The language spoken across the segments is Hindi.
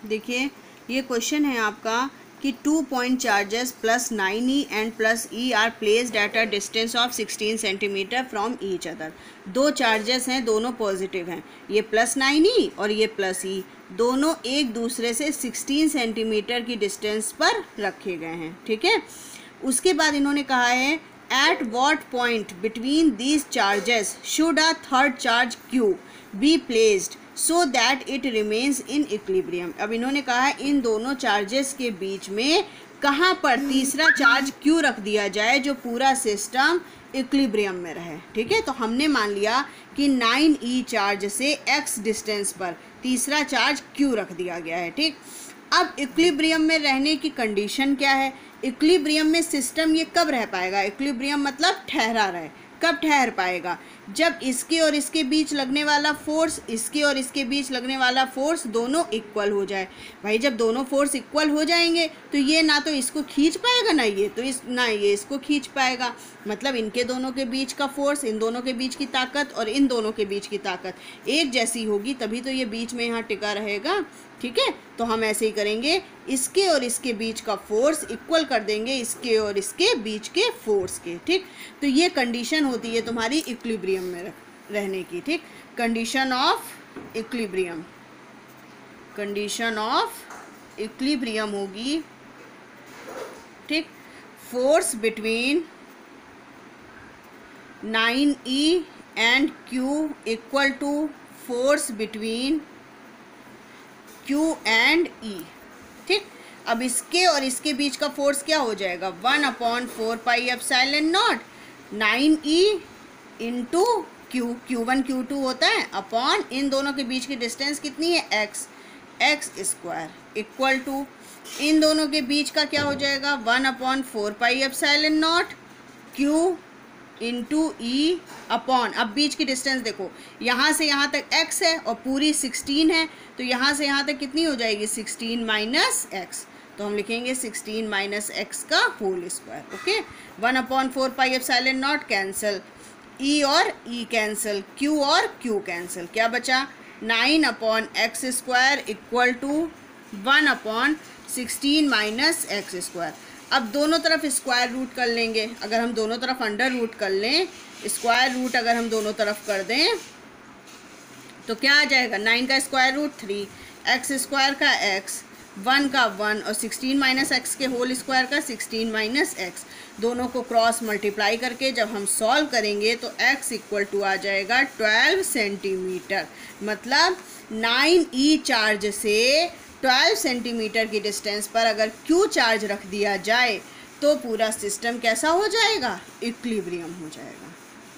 देखिए ये क्वेश्चन है आपका कि 2 point charges plus 9e and plus e are placed at a distance of 16 centimetre from each other. दो चार्जेस हैं, दोनों पॉजिटिव हैं, ये प्लस 9e और ये प्लस e, दोनों एक दूसरे से 16 सेंटीमीटर की डिस्टेंस पर रखे गए हैं। ठीक है, उसके बाद इन्होंने कहा है at what point between these charges should a third charge Q be placed so that it remains in equilibrium. अब इन्होंने कहा है इन दोनों चार्जेस के बीच में कहाँ पर तीसरा चार्ज Q रख दिया जाए जो पूरा सिस्टम इक्विलिब्रियम में रहे। ठीक है, तो हमने मान लिया कि 9e चार्ज से x डिस्टेंस पर तीसरा चार्ज Q रख दिया गया है। ठीक, अब इक्विलिब्रियम में रहने की कंडीशन क्या है? इक्विलिब्रियम में सिस्टम ये कब रह पाएगा? इक्विलिब्रियम मतलब ठहरा रहे। कब ठहर पाएगा? जब इसके और इसके बीच लगने वाला फोर्स, इसके और इसके बीच लगने वाला फोर्स दोनों इक्वल हो जाए। भाई जब दोनों फोर्स इक्वल हो जाएंगे तो ये ना तो इसको खींच पाएगा ना ये इसको खींच पाएगा। मतलब इनके दोनों के बीच का फोर्स, इन दोनों के बीच की ताकत और इन दोनों के बीच की ताकत एक जैसी होगी, तभी तो ये बीच में यहाँ टिका रहेगा। ठीक है, तो हम ऐसे ही करेंगे, इसके और इसके बीच का फोर्स इक्वल कर देंगे इसके और इसके बीच के फोर्स के। ठीक, तो ये कंडीशन होती है तुम्हारी इक्विलिब्रियम में रहने की। ठीक, condition of equilibrium, condition of equilibrium होगी। ठीक, force between 9e and Q equal to force between Q and E। ठीक, अब इसके और इसके बीच का फोर्स क्या हो जाएगा? 1/4 pi epsilon not 9e into Q, Q1 Q2 होता है, अपॉन इन दोनों के बीच की डिस्टेंस कितनी है? x स्क्वायर इक्वल टू इन दोनों के बीच का क्या हो जाएगा? 1/4 pi epsilon not Q into E upon, अब बीच की डिस्टेंस देखो, यहाँ से यहाँ तक x है और पूरी 16 है, तो यहाँ से यहाँ तक कितनी हो जाएगी? 16 माइनस एक्स, तो हम लिखेंगे 16 माइनस एक्स का whole square. Okay, 1/4 pi epsilon naught cancel, E और E कैंसिल, Q और Q कैंसिल, क्या बचा? 9/x square equal to 1/16 minus x square. अब दोनों तरफ स्क्वायर रूट कर लेंगे। अगर हम दोनों तरफ अंडर रूट कर लें, स्क्वायर रूट अगर हम दोनों तरफ कर दें तो क्या आ जाएगा? 9 का स्क्वायर रूट 3, एक्स स्क्वायर का x, 1 का 1 और 16 माइनस एक्स के होल स्क्वायर का 16 माइनस एक्स। दोनों को क्रॉस मल्टीप्लाई करके जब हम सॉल्व करेंगे तो x इक्वल टू आ जाएगा 12 सेंटीमीटर। मतलब 9e चार्ज से 12 सेंटीमीटर की डिस्टेंस पर अगर Q चार्ज रख दिया जाए तो पूरा सिस्टम कैसा हो जाएगा? इक्विलिब्रियम हो जाएगा।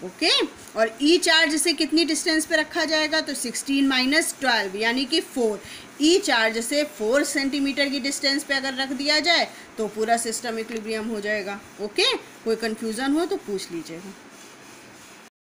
ओके, और E चार्ज से कितनी डिस्टेंस पे रखा जाएगा? तो 16 माइनस 12 यानी कि 4। E चार्ज से 4 सेंटीमीटर की डिस्टेंस पे अगर रख दिया जाए तो पूरा सिस्टम इक्विलिब्रियम हो जाएगा। ओके, कोई कन्फ्यूज़न हो तो पूछ लीजिएगा।